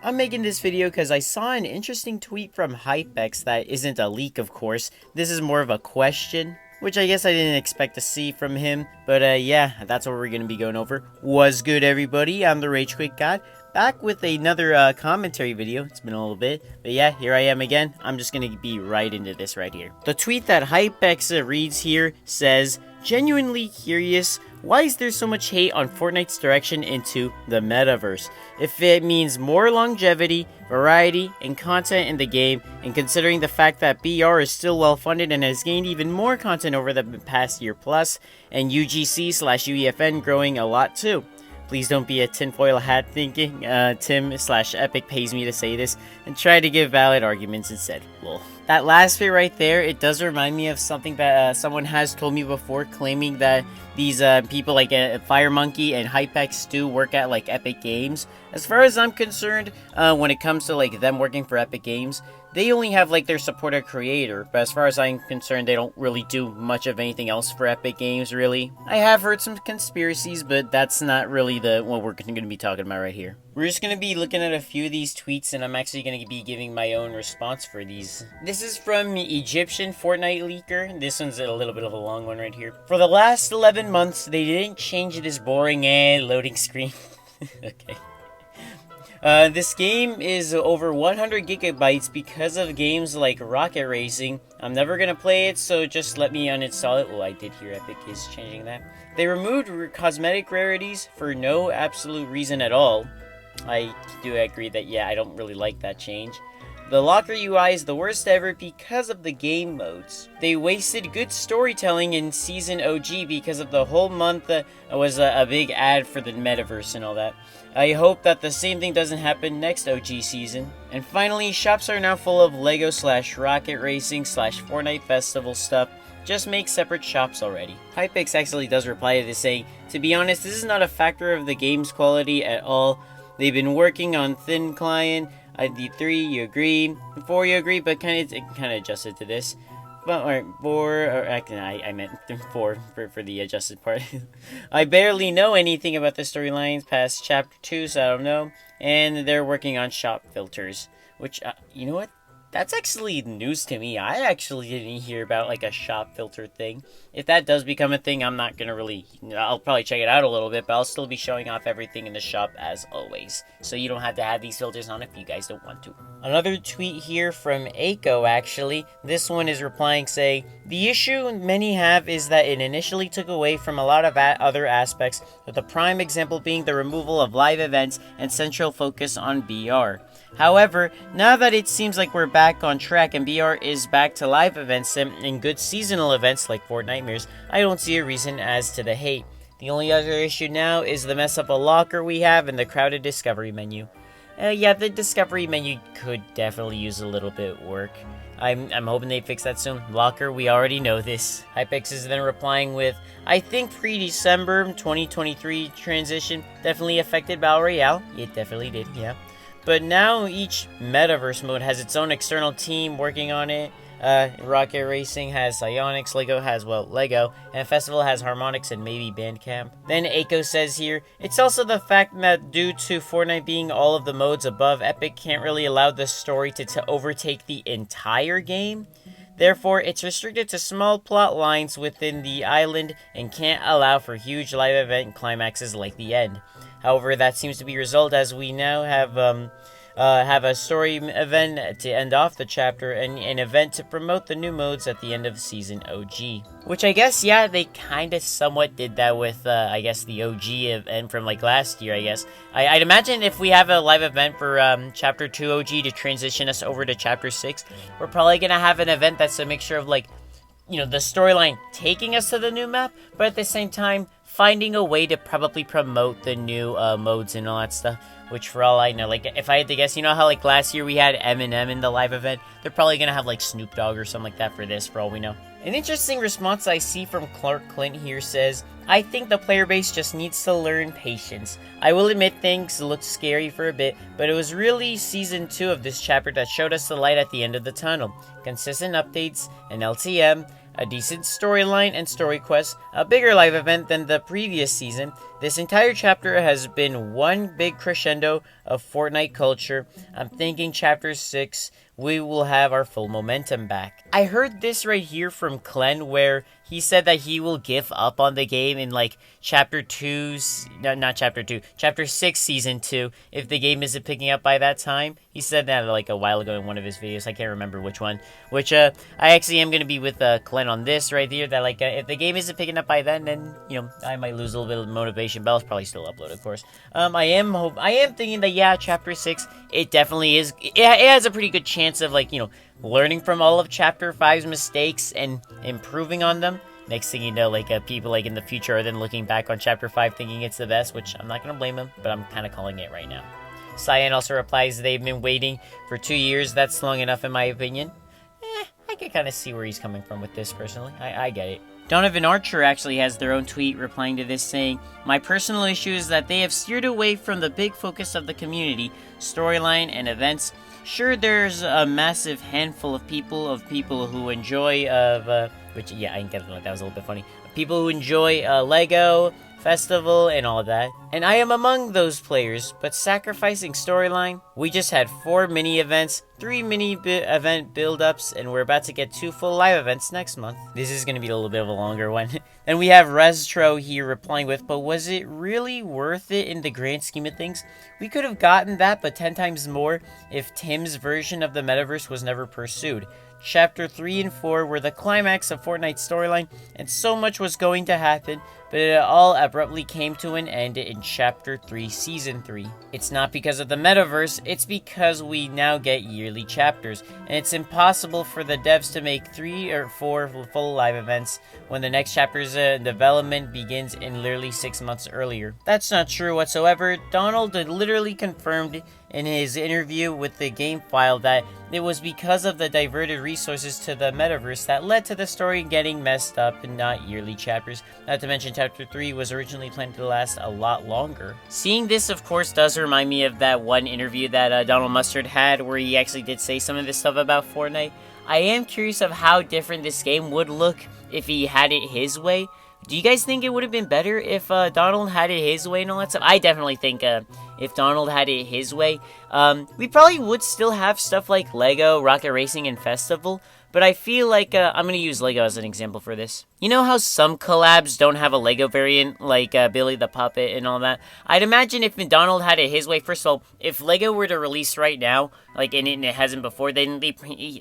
I'm making this video because I saw an interesting tweet from HypeX that isn't a leak, of course. This is more of a question, which I guess I didn't expect to see from him. But yeah, that's what we're going to be going over. What's good, everybody? I'm the Rage Quit God, back with another commentary video. It's been a little bit, but yeah, here I am again. I'm just going to be right into this right here. The tweet that HypeX reads here says, "Genuinely curious, why is there so much hate on Fortnite's direction into the Metaverse? If it means more longevity, variety, and content in the game, and considering the fact that BR is still well funded and has gained even more content over the past year plus, and UGC/UEFN growing a lot too. Please don't be a tinfoil hat thinking Tim/Epic pays me to say this, and try to give valid arguments instead. Lol." That last bit right there, it does remind me of something that someone has told me before, claiming that these people like Fire Monkey and HypeX do work at like Epic Games. As far as I'm concerned, when it comes to like them working for Epic Games, they only have like their supporter creator, but as far as I'm concerned, they don't really do much of anything else for Epic Games, really. I have heard some conspiracies, but that's not really what we're going to be talking about right here. We're just going to be looking at a few of these tweets, and I'm actually going to be giving my own response for these. This is from Egyptian Fortnite Leaker. This one's a little bit of a long one right here. "For the last 11 months, they didn't change this boring loading screen." Okay. This game is over 100 gigabytes because of games like Rocket Racing. I'm never gonna play it, so just let me uninstall it. Well, I did hear Epic is changing that. "They removed cosmetic rarities for no absolute reason at all." I do agree that, yeah, I don't really like that change. "The locker UI is the worst ever because of the game modes. They wasted good storytelling in Season OG because of the whole month was a big ad for the Metaverse and all that. I hope that the same thing doesn't happen next OG season. And finally, shops are now full of Lego/Rocket Racing/Fortnite Festival stuff. Just make separate shops already." HypeX actually does reply to this saying, "To be honest, this is not a factor of the game's quality at all. They've been working on thin client. ID3, you agree. 4, you agree, but kind of adjusted to this. But, actually, I meant 4 for the adjusted part. I barely know anything about the storylines past Chapter 2, so I don't know. And they're working on shop filters. Which, you know what? That's actually news to me. I actually didn't hear about, like, a shop filter thing. If that does become a thing, I'm not gonna really... I'll probably check it out a little bit, but I'll still be showing off everything in the shop as always. So you don't have to have these filters on if you guys don't want to. Another tweet here from Aiko, actually. This one is replying saying, "The issue many have is that it initially took away from a lot of other aspects, with the prime example being the removal of live events and central focus on BR. However, now that it seems like we're back on track and BR is back to live events and good seasonal events like Fortnitemares, I don't see a reason as to the hate. The only other issue now is the mess up a locker we have and the crowded discovery menu." Yeah, the discovery menu could definitely use a little bit of work. I'm hoping they fix that soon. Locker, we already know this. HypeX is then replying with, "I think pre-December 2023 transition definitely affected Battle Royale." It definitely did, yeah. "But now each Metaverse mode has its own external team working on it. Rocket Racing has Psyonix, Lego has, well, Lego, and Festival has Harmonix and maybe Bandcamp." Then Aiko says here, "It's also the fact that due to Fortnite being all of the modes above, Epic can't really allow the story to overtake the entire game. Therefore, it's restricted to small plot lines within the island and can't allow for huge live event climaxes like the end. However, that seems to be resolved as we now have a story event to end off the chapter and an event to promote the new modes at the end of Season OG." Which I guess, yeah, they kind of somewhat did that with, I guess, the OG event from, like, last year, I guess. I'd imagine if we have a live event for Chapter 2 OG to transition us over to Chapter 6, we're probably going to have an event that's a mixture of, like, you know, the storyline taking us to the new map, but at the same time, finding a way to probably promote the new modes and all that stuff. Which, for all I know, like, if I had to guess, you know how, like, last year we had Eminem in the live event? They're probably gonna have, like, Snoop Dogg or something like that for this, for all we know. An interesting response I see from Clark Clint here says, "I think the player base just needs to learn patience. I will admit things looked scary for a bit, but it was really Season 2 of this chapter that showed us the light at the end of the tunnel. Consistent updates, an LTM, a decent storyline and story quest, a bigger live event than the previous season. This entire chapter has been one big crescendo of Fortnite culture. I'm thinking chapter 6, we will have our full momentum back. I heard this right here from Glenn, where he said that he will give up on the game in like chapter 6 season 2 if the game isn't picking up by that time. He said that like a while ago in one of his videos. I can't remember which one. Which I actually am going to be with Glenn on this right here, that like if the game isn't picking up by then I might lose a little bit of motivation, but I'll probably still upload, of course. I am thinking that yeah, chapter 6, it definitely is, it has a pretty good chance of like, learning from all of chapter 5's mistakes and improving on them. Next thing you know, like people like in the future are then looking back on chapter 5 thinking it's the best, which I'm not gonna blame them, but I'm kind of calling it right now. Cyan also replies they've been waiting for 2 years. That's long enough in my opinion. I can kind of see where he's coming from with this personally. I get it. Donovan Archer actually has their own tweet replying to this saying, "My personal issue is that they have steered away from the big focus of the community, storyline, and events. Sure, there's a massive handful of people who enjoy which yeah, I can get it, like that was a little bit funny. People who enjoy Lego festival and all that, and I am among those players, but sacrificing storyline? We just had 4 mini events, 3 mini event build-ups, and we're about to get 2 full live events next month." This is going to be a little bit of a longer one. And we have Restro here replying with, "But was it really worth it in the grand scheme of things? We could have gotten that, but 10 times more if Tim's version of the metaverse was never pursued. Chapter 3 and 4 were the climax of Fortnite's storyline, and so much was going to happen, but it all abruptly came to an end in Chapter 3, Season 3. It's not because of the metaverse, it's because we now get yearly chapters, and it's impossible for the devs to make 3 or 4 full live events when the next chapter's development begins in literally 6 months earlier." That's not true whatsoever. Donald literally confirmed in his interview with the game file that it was because of the diverted resources to the metaverse that led to the story getting messed up and not yearly chapters. Not to mention chapter 3 was originally planned to last a lot longer. Seeing this, of course, does remind me of that one interview that Donald Mustard had where he actually did say some of this stuff about Fortnite. I am curious of how different this game would look if he had it his way. Do you guys think it would have been better if Donald had it his way and all that stuff? I definitely think if Donald had it his way, we probably would still have stuff like Lego, Rocket Racing, and Festival. But I feel like, I'm going to use Lego as an example for this. You know how some collabs don't have a Lego variant, like Billy the Puppet and all that? I'd imagine if Donald had it his way, first of all, if Lego were to release right now, like and it hasn't before, then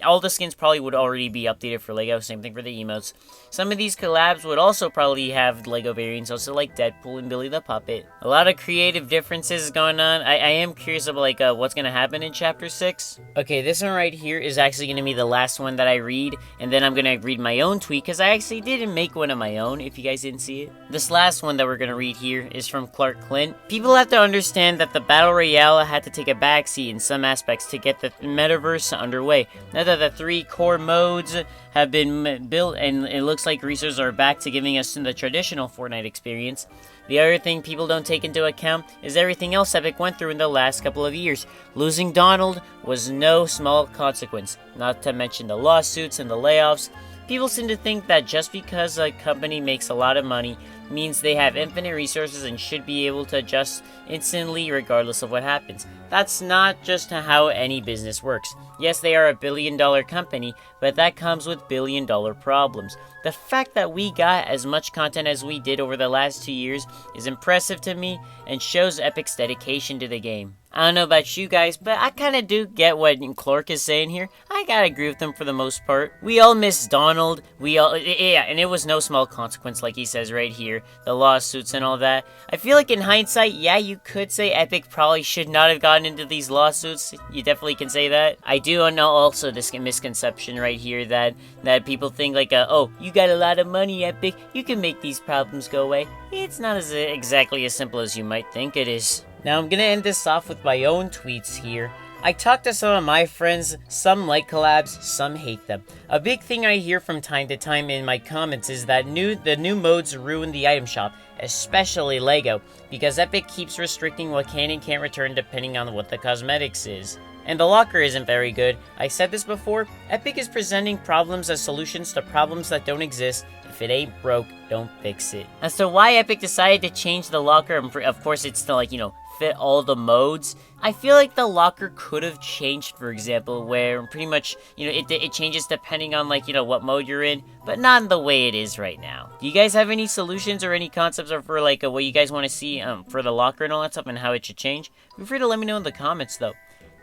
all the skins probably would already be updated for Lego. Same thing for the emotes. Some of these collabs would also probably have Lego variants, also like Deadpool and Billy the Puppet. A lot of creative differences going on. I am curious about like what's going to happen in Chapter 6. Okay, this one right here is actually going to be the last one that I read, and then I'm going to read my own tweet, because I actually didn't make one of my own, if you guys didn't see it. This last one that we're going to read here is from Clark Clint. "People have to understand that the Battle Royale had to take a backseat in some aspects to get the metaverse underway. Now that the 3 core modes have been built and it looks like resources are back to giving us the traditional Fortnite experience. The other thing people don't take into account is everything else Epic went through in the last couple of years. Losing Donald was no small consequence, not to mention the lawsuits and the layoffs. People seem to think that just because a company makes a lot of money means they have infinite resources and should be able to adjust instantly regardless of what happens. That's not just how any business works. Yes, they are a billion-dollar company, but that comes with billion-dollar problems. The fact that we got as much content as we did over the last 2 years is impressive to me and shows Epic's dedication to the game. I don't know about you guys, but I kind of do get what Clark is saying here. I gotta agree with him for the most part. We all miss Donald. And it was no small consequence, like he says right here. The lawsuits and all that. I feel like in hindsight, yeah, you could say Epic probably should not have gotten into these lawsuits. You definitely can say that. I do know also this misconception right here that people think like, oh, you got a lot of money, Epic. You can make these problems go away. It's not exactly as simple as you might think it is. Now I'm gonna end this off with my own tweets here. I talked to some of my friends, some like collabs, some hate them. A big thing I hear from time to time in my comments is that the new modes ruin the item shop, especially Lego, because Epic keeps restricting what can and can't return depending on what the cosmetics is. And the locker isn't very good. I said this before, Epic is presenting problems as solutions to problems that don't exist. If If it ain't broke, don't fix it. As to why Epic decided to change the locker, and of course it's to, like, you know, fit all the modes, I feel like the locker could have changed, for example, where pretty much, you know, it changes depending on, like, you know, what mode you're in, but not in the way it is right now. Do you guys have any solutions or any concepts or for, like, what you guys want to see for the locker and all that stuff and how it should change? Feel free to let me know in the comments, though.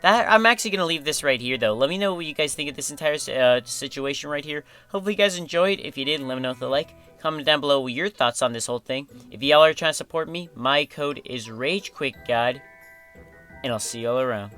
I'm actually going to leave this right here, though. Let me know what you guys think of this entire situation right here. Hopefully you guys enjoyed. If you did, let me know with a like. Comment down below your thoughts on this whole thing. If y'all are trying to support me, my code is RageQuickGod, and I'll see y'all around.